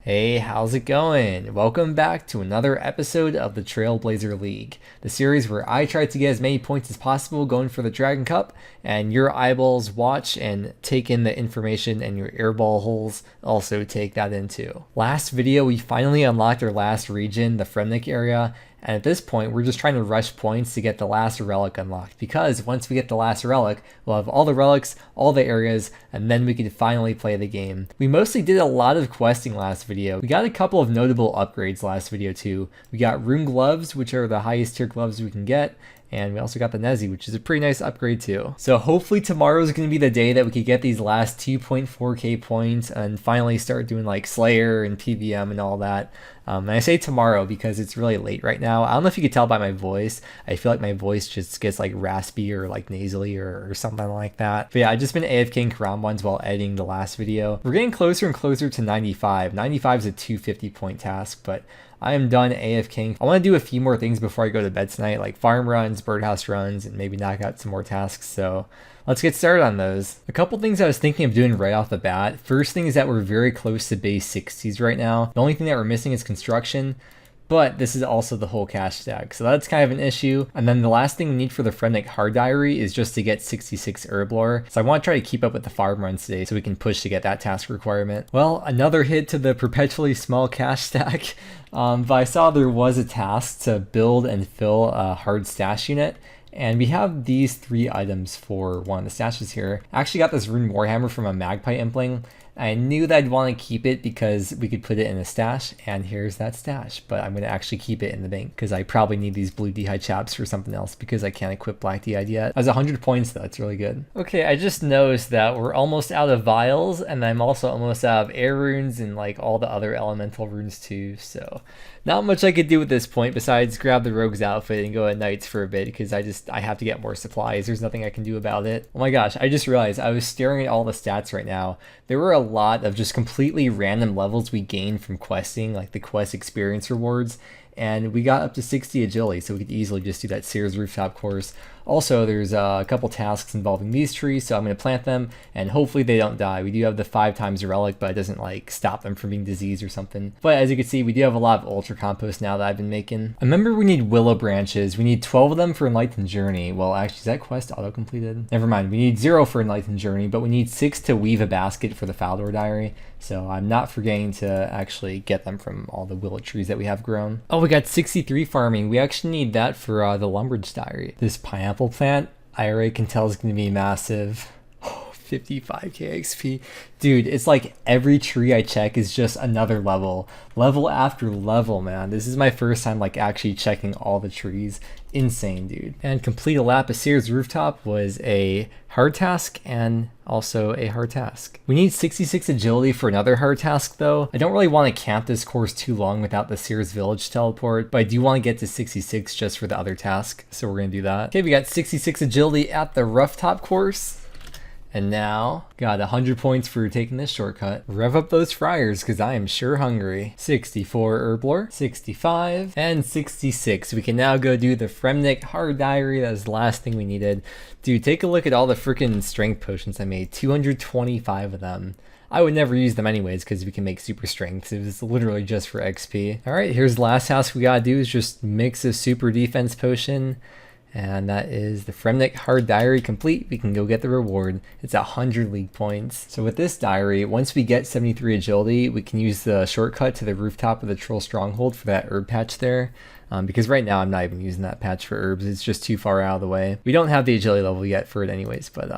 Hey, how's it going? Welcome back to another episode of the Trailblazer League, the series where I try to get as many points as possible going for the Dragon Cup, and your eyeballs watch and take in the information, and your airball holes also take that in too. Last video, we finally unlocked our last region, the Fremnik area, and at this point, we're just trying to rush points to get the last relic unlocked, because once we get the last relic, we'll have all the relics, all the areas, and then we can finally play the game. We mostly did a lot of questing last video. We got a couple of notable upgrades last video too. We got rune gloves, which are the highest tier gloves we can get, and we also got the Nezi, which is a pretty nice upgrade too. So hopefully tomorrow is going to be the day that we could get these last 2.4k points and finally start doing like Slayer and PVM and all that. And I say tomorrow because it's really late right now. I don't know if you could tell by my voice. I feel like my voice just gets like raspy or like nasally or something like that. But yeah, I've just been AFKing Karamja while editing the last video. We're getting closer and closer to 95. 95 is a 250 point task, but I am done AFKing. I want to do a few more things before I go to bed tonight, like farm runs, birdhouse runs, and maybe knock out some more tasks. So let's get started on those. A couple things I was thinking of doing right off the bat. First thing is that we're very close to base 60s right now. The only thing that we're missing is construction, but this is also the whole cash stack, so that's kind of an issue. And then the last thing we need for the Fremnik hard diary is just to get 66 herb lore. So I want to try to keep up with the farm runs today so we can push to get that task requirement. Well, another hit to the perpetually small cash stack. But I saw there was a task to build and fill a hard stash unit. And we have these 3 items for one of the stashes here. I actually got this Rune Warhammer from a Magpie Impling. I knew that I'd want to keep it because we could put it in a stash, and here's that stash. But I'm going to actually keep it in the bank because I probably need these blue D'hide chaps for something else because I can't equip black D'hide yet. I was 100 points though, it's really good. Okay, I just noticed that we're almost out of vials, and I'm also almost out of air runes and like all the other elemental runes too, so not much I could do at this point besides grab the rogue's outfit and go at nights for a bit because I have to get more supplies. There's nothing I can do about it. Oh my gosh, I just realized I was staring at all the stats right now. There were a lot of just completely random levels we gained from questing, like the quest experience rewards, and we got up to 60 agility, so we could easily just do that Sears rooftop course. Also, there's a couple tasks involving these trees, so I'm going to plant them, and hopefully they don't die. We do have the 5 times relic, but it doesn't like stop them from being diseased or something. But as you can see, we do have a lot of ultra compost now that I've been making. I remember we need willow branches. We need 12 of them for Enlightened Journey. Well, actually, is that quest auto-completed? Never mind. We need 0 for Enlightened Journey, but we need 6 to weave a basket for the Faldor Diary. So I'm not forgetting to actually get them from all the willow trees that we have grown. Oh, we got 63 farming. We actually need that for the Lumbridge Diary. This pineapple plant, I already can tell is going to be massive. 55k XP. Dude, it's like every tree I check is just another level. Level after level, man. This is my first time like actually checking all the trees. Insane, dude. And complete a lap of Sears rooftop was a hard task and also a hard task. We need 66 agility for another hard task though. I don't really want to camp this course too long without the Sears village teleport, but I do want to get to 66 just for the other task, so we're going to do that. Okay, we got 66 agility at the rough top course. And now, got 100 points for taking this shortcut. Rev up those fryers, because I am sure hungry. 64 herb lore, 65, and 66. We can now go do the Fremnik hard diary. That was the last thing we needed. Dude, take a look at all the freaking strength potions I made. 225 of them. I would never use them anyways, because we can make super strength. It was literally just for XP. Alright, here's the last task we gotta do is just mix a super defense potion. And that is the Fremnik hard diary complete. We can go get the reward. It's 100 league points. So with this diary, once we get 73 agility, we can use the shortcut to the rooftop of the troll stronghold for that herb patch there. Because right now I'm not even using that patch for herbs. It's just too far out of the way. We don't have the agility level yet for it anyways. But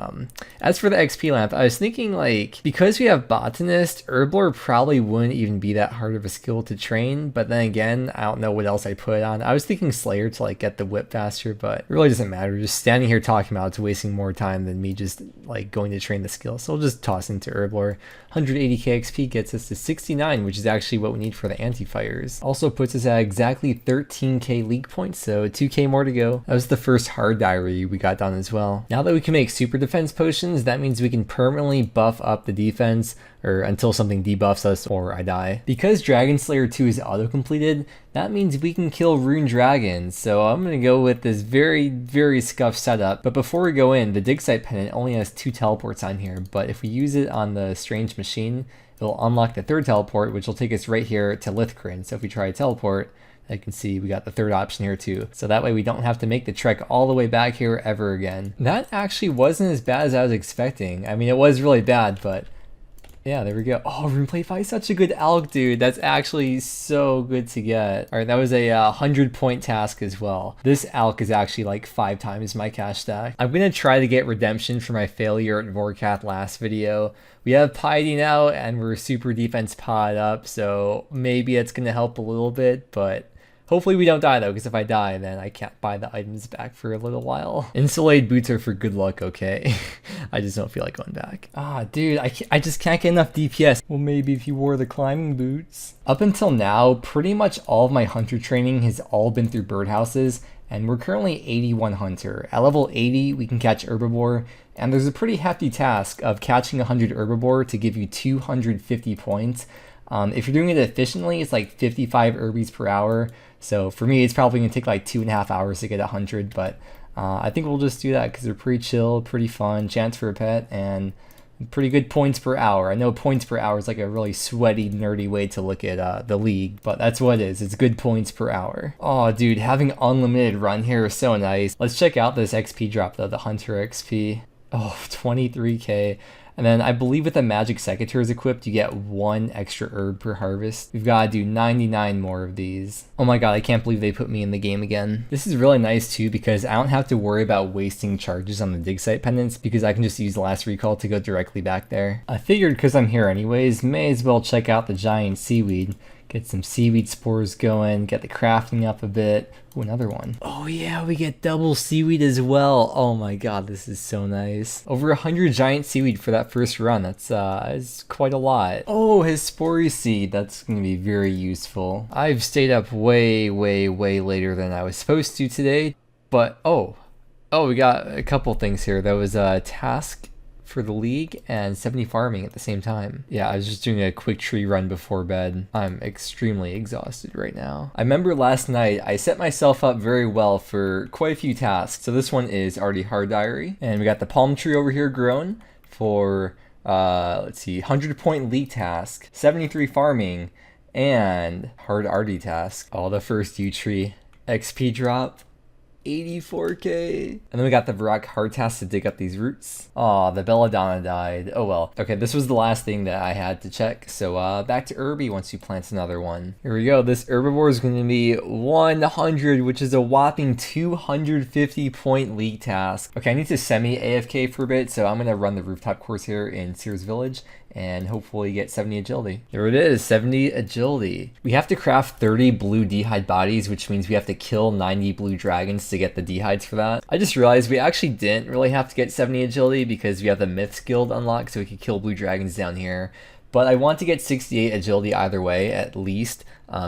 as for the XP lamp, I was thinking like, because we have Botanist, herb lore probably wouldn't even be that hard of a skill to train. But then again, I don't know what else I put it on. I was thinking Slayer to like get the whip faster, but it really doesn't matter. Just standing here talking about it's wasting more time than me just like going to train the skill. So we'll just toss into herb lore. 180k XP gets us to 69, which is actually what we need for the anti-fires. Also puts us at exactly 13k league points, so 2k more to go. That was the first hard diary we got done as well. Now that we can make super defense potions, that means we can permanently buff up the defense or until something debuffs us or I die. Because Dragon Slayer 2 is auto-completed, that means we can kill rune dragons. So I'm going to go with this very scuffed setup. But before we go in, the dig site pendant only has 2 teleports on here, but if we use it on the strange machine, it'll unlock the third teleport, which will take us right here to Lithcrin. So if we try a teleport, I can see we got the third option here too. So that way we don't have to make the trek all the way back here ever again. That actually wasn't as bad as I was expecting. I mean, it was really bad, but yeah, there we go. Oh, Runeplay 5 is such a good alch, dude. That's actually so good to get. All right, that was a 100-point task as well. This alch is actually like 5 times my cash stack. I'm gonna try to get redemption for my failure at Vorkath last video. We have Piety now, and we're super defense pod up, so maybe it's gonna help a little bit, but hopefully we don't die though, because if I die, then I can't buy the items back for a little while. Insulated boots are for good luck, okay? I just don't feel like going back. Ah, dude, I just can't get enough DPS. Well, maybe if you wore the climbing boots. Up until now, pretty much all of my hunter training has all been through birdhouses, and we're currently 81 hunter. At level 80, we can catch herbivore, and there's a pretty hefty task of catching 100 herbivore to give you 250 points. If you're doing it efficiently, it's like 55 herbies per hour. So for me, it's probably gonna take like 2.5 hours to get 100, but I think we'll just do that because they're pretty chill, pretty fun, chance for a pet, and pretty good points per hour. I know points per hour is like a really sweaty, nerdy way to look at the league, but that's what it is. It's good points per hour. Oh, dude, having unlimited run here is so nice. Let's check out this XP drop though, the Hunter XP. Oh, 23k. And then I believe with the magic secateurs equipped, you get 1 extra herb per harvest. We've got to do 99 more of these. Oh my god, I can't believe they put me in the game again. This is really nice too because I don't have to worry about wasting charges on the dig site pendants because I can just use the last recall to go directly back there. I figured because I'm here anyways, may as well check out the giant seaweed. Get some seaweed spores going, get the crafting up a bit. Ooh, another one. Oh yeah, we get double seaweed as well. Oh my god, this is so nice. Over 100 giant seaweed for that first run. That's quite a lot. Oh, his spory seed. That's gonna be very useful. I've stayed up way later than I was supposed to today, but oh, we got a couple things here. That was a task for the league and 70 farming at the same time. Yeah, I was just doing a quick tree run before bed. I'm extremely exhausted right now. I remember last night I set myself up very well for quite a few tasks. So this one is Artie Hard Diary, and we got the palm tree over here grown for let's see, 100-point league task, 73 farming, and hard Artie task. Oh, the first yew tree XP drop. 84k. And then we got the Varrock hard task to dig up these roots. Aw, the Belladonna died. Oh well. Okay, this was the last thing that I had to check. So back to Irby once you plant another one. Here we go. This herbivore is going to be 100, which is a whopping 250 point league task. Okay, I need to semi AFK for a bit, so I'm going to run the rooftop course here in Sears Village and hopefully get 70 agility. There it is, 70 agility. We have to craft 30 blue d'hide bodies, which means we have to kill 90 blue dragons to get the d'hides for that. I just realized we actually didn't really have to get 70 agility because we have the Myths Guild unlocked, so we could kill blue dragons down here. But I want to get 68 agility either way, at least,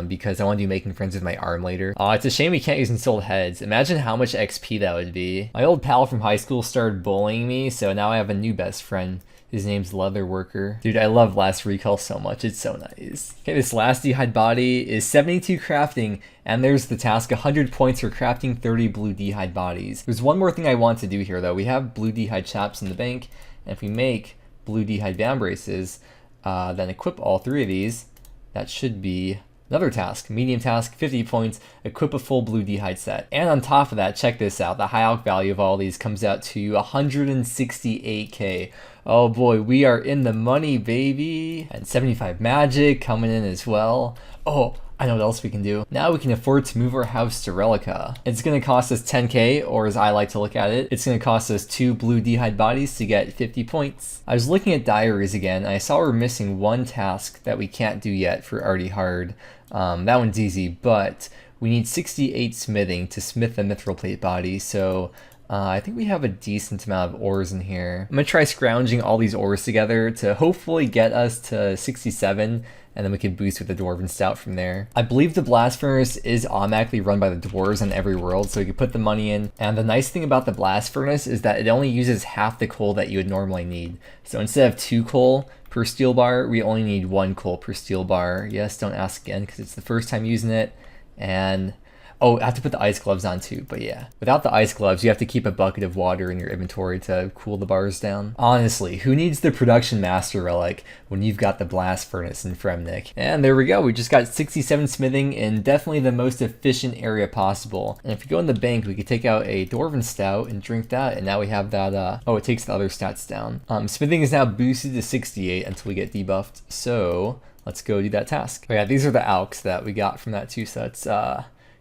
because I want to be making friends with my arm later. It's a shame we can't use installed heads. Imagine how much XP that would be. My old pal from high school started bullying me, so now I have a new best friend. His name's Leather Worker. Dude, I love Last Recall so much. It's so nice. Okay, this last d'hide body is 72 crafting, and there's the task, 100 points for crafting 30 blue d'hide bodies. There's one more thing I want to do here, though. We have blue d'hide chaps in the bank, and if we make blue d'hide band braces, then equip all 3 of these, that should be another task, medium task, 50 points, equip a full blue d'hide set. And on top of that, check this out, the high alch value of all these comes out to 168k. Oh boy, we are in the money, baby. And 75 magic coming in as well. Oh, I know what else we can do. Now we can afford to move our house to Relica. It's gonna cost us 10k, or as I like to look at it, it's gonna cost us 2 blue d'hide bodies to get 50 points. I was looking at diaries again, and I saw we're missing one task that we can't do yet for Artie Hard. That one's easy, but we need 68 smithing to smith the mithril plate body, so I think we have a decent amount of ores in here. I'm gonna try scrounging all these ores together to hopefully get us to 67, and then we can boost with the Dwarven Stout from there. I believe the Blast Furnace is automatically run by the dwarves on every world, so we can put the money in. And the nice thing about the Blast Furnace is that it only uses half the coal that you would normally need. So instead of 2 coal per steel bar, we only need 1 coal per steel bar. Yes, don't ask again, because it's the first time using it. And Oh, I have to put the ice gloves on too, but yeah. Without the ice gloves, you have to keep a bucket of water in your inventory to cool the bars down. Honestly, who needs the production master relic when you've got the blast furnace in Fremnik? And there we go, we just got 67 smithing in definitely the most efficient area possible. And if you go in the bank, we could take out a Dwarven Stout and drink that, and now we have that, oh, it takes the other stats down. Smithing is now boosted to 68 until we get debuffed, so let's go do that task. Oh yeah, these are the alks that we got from that 2 sets.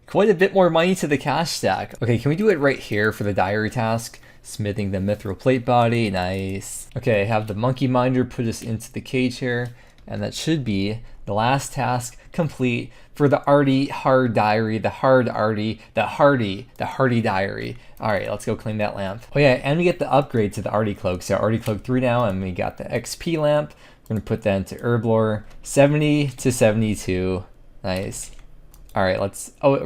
Quite a bit more money to the cash stack. Okay, can we do it right here for the diary task? Smithing the mithril plate body, nice. Okay, have the monkey minder put us into the cage here, and that should be the last task complete for the arty hard diary, the hardy diary. All right, let's go claim that lamp. Oh yeah, and we get the upgrade to the arty cloak. So arty cloak 3 now, and we got the XP lamp. We're gonna put that into herblore, 70 to 72, nice. All right,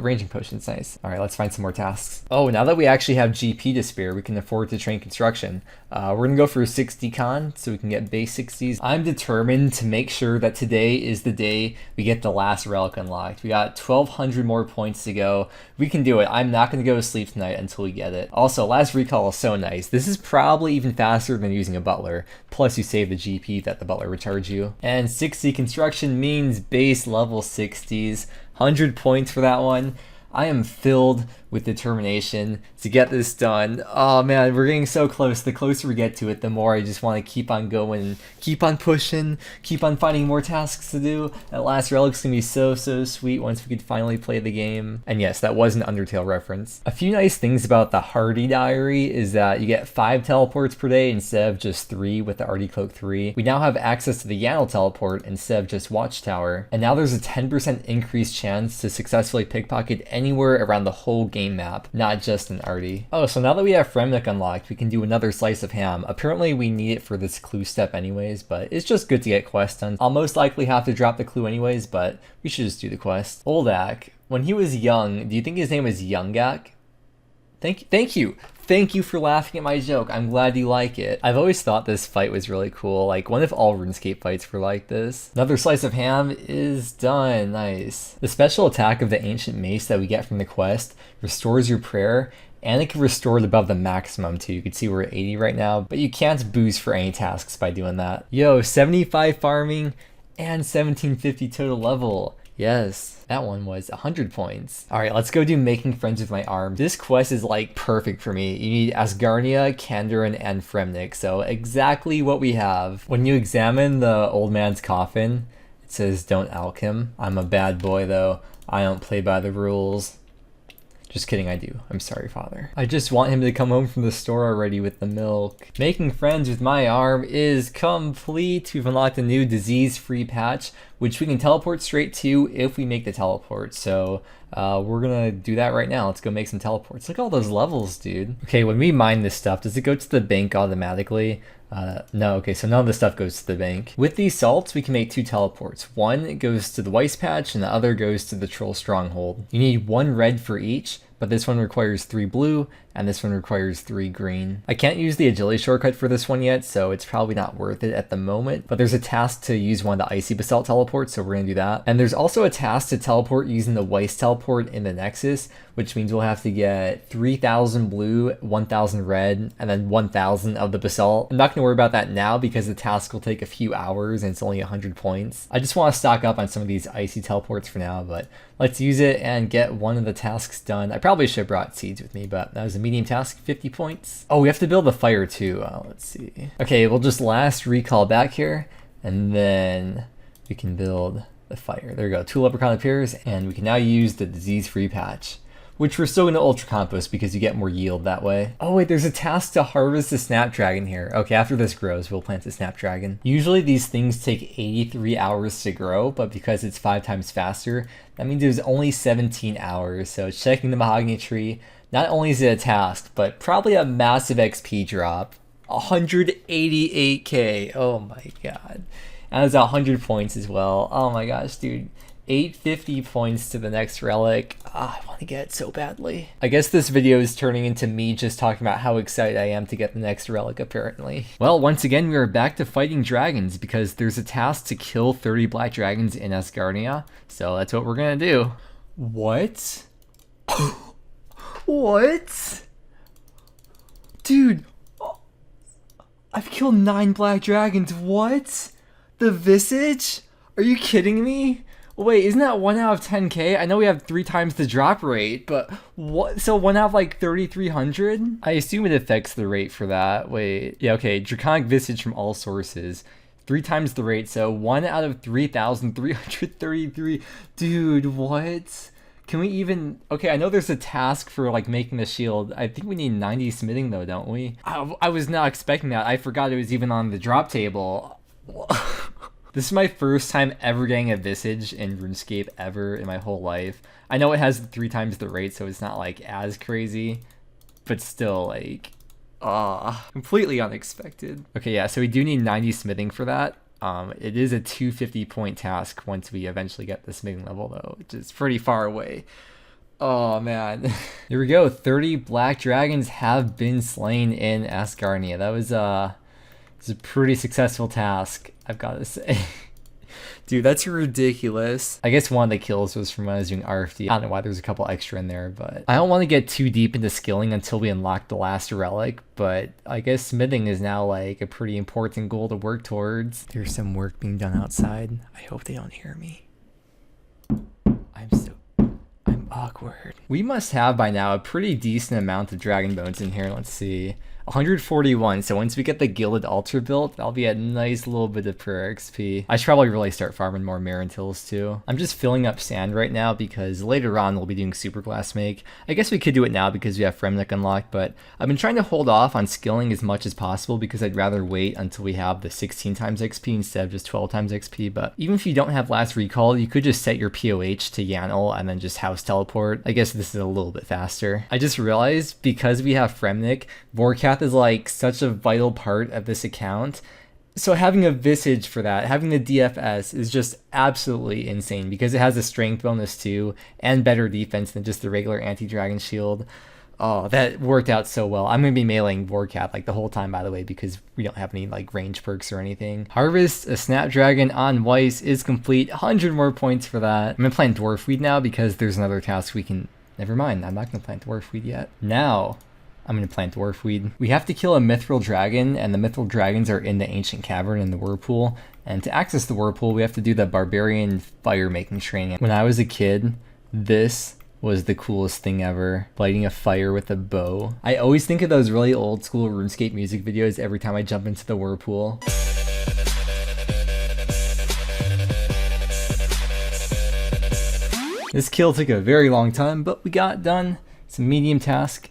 ranging potions, nice. All right, let's find some more tasks. Oh, now that we actually have GP to spare, we can afford to train construction. We're gonna go for a 60 con, so we can get base 60s. I'm determined to make sure that today is the day we get the last relic unlocked. We got 1,200 more points to go. We can do it. I'm not gonna go to sleep tonight until we get it. Also, last recall is so nice. This is probably even faster than using a butler. Plus you save the GP that the butler would charge you. And 60 construction means base level 60s. 100 points for that one. I am filled with determination to get this done. Oh man, we're getting so close. The closer we get to it, the more I just want to keep on going, keep on pushing, keep on finding more tasks to do. That last relic's gonna be so sweet once we could finally play the game. And yes, that was an Undertale reference. A few nice things about the Hardy Diary is that you get 5 teleports per day instead of just 3 with the Arty Cloak 3. We now have access to the Yannel teleport instead of just Watchtower. And now there's a 10% increased chance to successfully pickpocket anywhere around the whole game map, not just an Arty. Oh, so now that we have Fremnik unlocked, we can do another slice of ham. Apparently we need it for this clue step anyways, but it's just good to get quests done. I'll most likely have to drop the clue anyways, but we should just do the quest. Oldak, when he was young, do you think his name was Youngak? Thank you. Thank you for laughing at my joke. I'm glad you like it. I've always thought this fight was really cool. Like, what if all RuneScape fights were like this? Another slice of ham is done. Nice. The special attack of the ancient mace that we get from the quest restores your prayer, and it can restore it above the maximum too. You can see we're at 80 right now, but you can't boost for any tasks by doing that. Yo, 75 farming and 1750 total level. Yes, that one was 100 points. All right, let's go do Making Friends with My Arm. This quest is like perfect for me. You need Asgarnia, Kandarin, and Fremnik, so exactly what we have. When you examine the old man's coffin, it says, "Don't alch him. I'm a bad boy though. I don't play by the rules." Just kidding, I do. I'm sorry, father. I just want him to come home from the store already with the milk. Making Friends with My Arm is complete. We've unlocked a new disease-free patch, which we can teleport straight to if we make the teleport. So we're gonna do that right now. Let's go make some teleports. Look at all those levels, dude. Okay, when we mine this stuff, does it go to the bank automatically? No, okay, so none of the stuff goes to the bank. With these salts, we can make 2 teleports. One goes to the Weiss patch, and the other goes to the Troll Stronghold. You need 1 red for each, but this one requires 3 blue, and this one requires 3 green. I can't use the agility shortcut for this one yet, so it's probably not worth it at the moment, but there's a task to use one of the Icy Basalt teleports, so we're gonna do that. And there's also a task to teleport using the Weiss teleport in the Nexus, which means we'll have to get 3,000 blue, 1,000 red, and then 1,000 of the Basalt. I'm not gonna worry about that now because the task will take a few hours and it's only 100 points. I just wanna stock up on some of these Icy teleports for now, but let's use it and get one of the tasks done. I probably should have brought seeds with me, but that was a medium task, 50 points. Oh, we have to build a fire too. Let's see. Okay, we'll just last recall back here, and then we can build the fire. There we go. 2 leprechaun appears, and we can now use the disease-free patch, which we're still going to ultra compost because you get more yield that way. Oh wait, there's a task to harvest a snapdragon here. Okay, after this grows, we'll plant a snapdragon. Usually these things take 83 hours to grow, but because it's 5 times faster, that means there's only 17 hours. So checking the mahogany tree, not only is it a task, but probably a massive XP drop. 188k, oh my god. And it's 100 points as well. Oh my gosh, dude. 850 points to the next relic. I want to get it so badly. I guess this video is turning into me just talking about how excited I am to get the next relic, apparently. Well, once again, we are back to fighting dragons because there's a task to kill 30 black dragons in Asgarnia. So that's what we're gonna do. What? What? Dude, I've killed 9 black dragons. What? The Visage? Are you kidding me? Wait, isn't that 1 out of 10k? I know we have 3 times the drop rate, but what? So 1 out of like 3,300? I assume it affects the rate for that. Wait, yeah, okay. Draconic Visage from all sources. 3 times the rate, so 1 out of 3,333. Dude, what? Can we even... Okay, I know there's a task for like making the shield. I think we need 90 smithing though, don't we? I was not expecting that. I forgot it was even on the drop table. This is my first time ever getting a Visage in RuneScape ever in my whole life. I know it has 3 times the rate, so it's not like as crazy, but still like, completely unexpected. Okay, yeah, so we do need 90 smithing for that. It is a 250 point task once we eventually get the smithing level though, which is pretty far away. Oh man. Here we go. 30 black dragons have been slain in Asgarnia. That was it's a pretty successful task, I've got to say. Dude, that's ridiculous. I guess one of the kills was from when I was doing RFD. I don't know why there's a couple extra in there, but I don't want to get too deep into skilling until we unlock the last relic, but I guess smithing is now like a pretty important goal to work towards. There's some work being done outside. I hope they don't hear me. I'm awkward. We must have by now a pretty decent amount of dragon bones in here. Let's see. 141, so once we get the Gilded Altar built, that'll be a nice little bit of prayer XP. I should probably really start farming more Marantils too. I'm just filling up sand right now because later on we'll be doing Super Glass Make. I guess we could do it now because we have Fremnik unlocked, but I've been trying to hold off on skilling as much as possible because I'd rather wait until we have the 16 times XP instead of just 12 times XP. But even if you don't have Last Recall, you could just set your POH to Yanel and then just House Teleport. I guess this is a little bit faster. I just realized because we have Fremnik, Vorkath is like such a vital part of this account. So having a Visage for that, having the DFS is just absolutely insane because it has a strength bonus too and better defense than just the regular anti-dragon shield. Oh, that worked out so well. I'm going to be mailing Vorkath like the whole time, by the way, because we don't have any like range perks or anything. Harvest a Snapdragon on Weiss is complete. 100 more points for that. I'm going to plant Dwarfweed now because there's another task we can... Never mind, I'm not going to plant Dwarfweed yet. Now... I'm going to plant Dwarfweed. We have to kill a Mithril Dragon, and the Mithril Dragons are in the Ancient Cavern in the Whirlpool. And to access the Whirlpool, we have to do the Barbarian Fire Making training. When I was a kid, this was the coolest thing ever. Lighting a fire with a bow. I always think of those really old school RuneScape music videos every time I jump into the Whirlpool. This kill took a very long time, but we got it done. It's a medium task.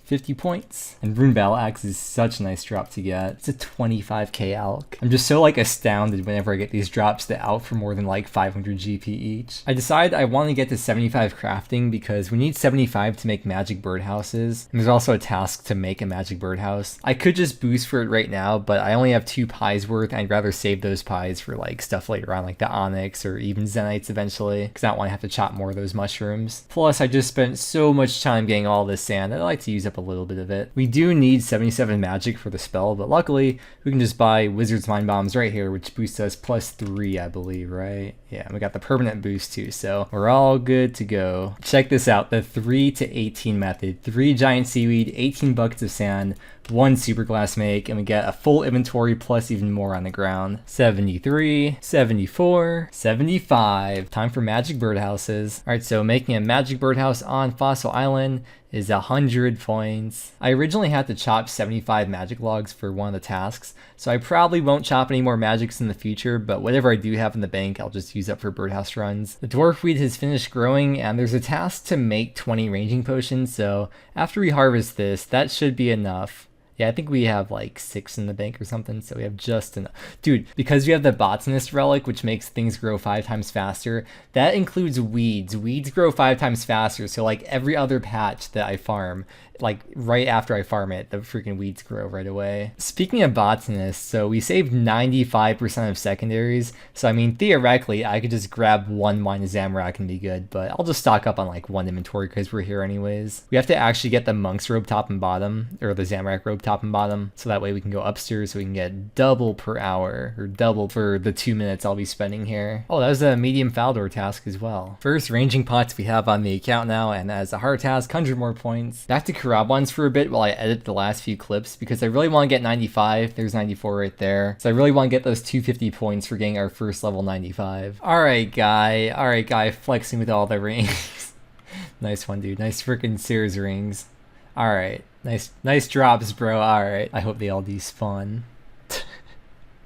50 points. And Rune Battle Axe is such a nice drop to get. It's a 25k alch. I'm just so like astounded whenever I get these drops that out for more than like 500 GP each. I decided I want to get to 75 crafting because we need 75 to make magic birdhouses. And there's also a task to make a magic birdhouse. I could just boost for it right now, but I only have 2 pies worth. And I'd rather save those pies for like stuff later on, like the onyx or even zenites eventually, because I don't want to have to chop more of those mushrooms. Plus, I just spent so much time getting all this sand that I like to use up a little bit of it. We do need 77 magic for the spell, but luckily we can just buy Wizard's Mind Bombs right here, which boosts us +3, I believe, right? Yeah, and we got the permanent boost too, so we're all good to go. Check this out, the 3 to 18 method. 3 giant seaweed, 18 buckets of sand, 1 super glass make, and we get a full inventory plus even more on the ground. 73, 74, 75. Time for magic birdhouses. Alright, so making a magic birdhouse on Fossil Island is 100 points. I originally had to chop 75 magic logs for one of the tasks, so I probably won't chop any more magics in the future, but whatever I do have in the bank, I'll just use up for birdhouse runs. The dwarfweed has finished growing, and there's a task to make 20 ranging potions, so after we harvest this, that should be enough. Yeah, I think we have like 6 in the bank or something, so we have just enough. Dude, because we have the Botanist relic, which makes things grow 5 times faster, that includes weeds. Weeds grow 5 times faster, so like every other patch that I farm, like right after I farm it, the freaking weeds grow right away. Speaking of Botanist, so we saved 95% of secondaries, so I mean theoretically I could just grab 1 mine of Zamorak and be good, but I'll just stock up on like 1 inventory because we're here anyways. We have to actually get the Monk's Robe top and bottom, or the Zamorak Robe top top and bottom, so that way we can go upstairs so we can get double per hour, or double for the 2 minutes I'll be spending here. Oh, that was a medium Faldor task as well. First ranging pots we have on the account now, and as a hard task, 100 more points. Back to Karabans for a bit while I edit the last few clips, because I really want to get 95. There's 94 right there. So I really want to get those 250 points for getting our first level 95. Alright guy, flexing with all the rings. Nice one, dude. Nice freaking Sears rings. Alright. Nice drops, bro. Alright. I hope they all despawn.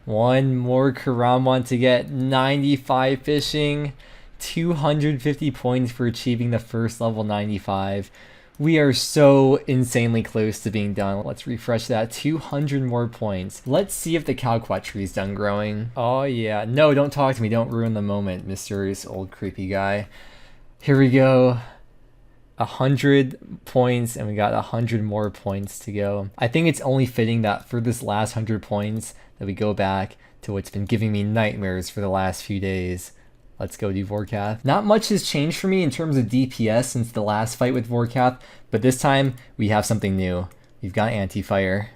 One more Karamwan to get 95 fishing. 250 points for achieving the first level 95. We are so insanely close to being done. Let's refresh that. 200 more points. Let's see if the Calquat tree is done growing. Oh yeah. No, don't talk to me. Don't ruin the moment, mysterious old creepy guy. Here we go. 100 points, and we got 100 more points to go. I think it's only fitting that for this last 100 points that we go back to what's been giving me nightmares for the last few days. Let's go do Vorkath. Not much has changed for me in terms of DPS since the last fight with Vorkath, but this time we have something new. We've got anti-fire.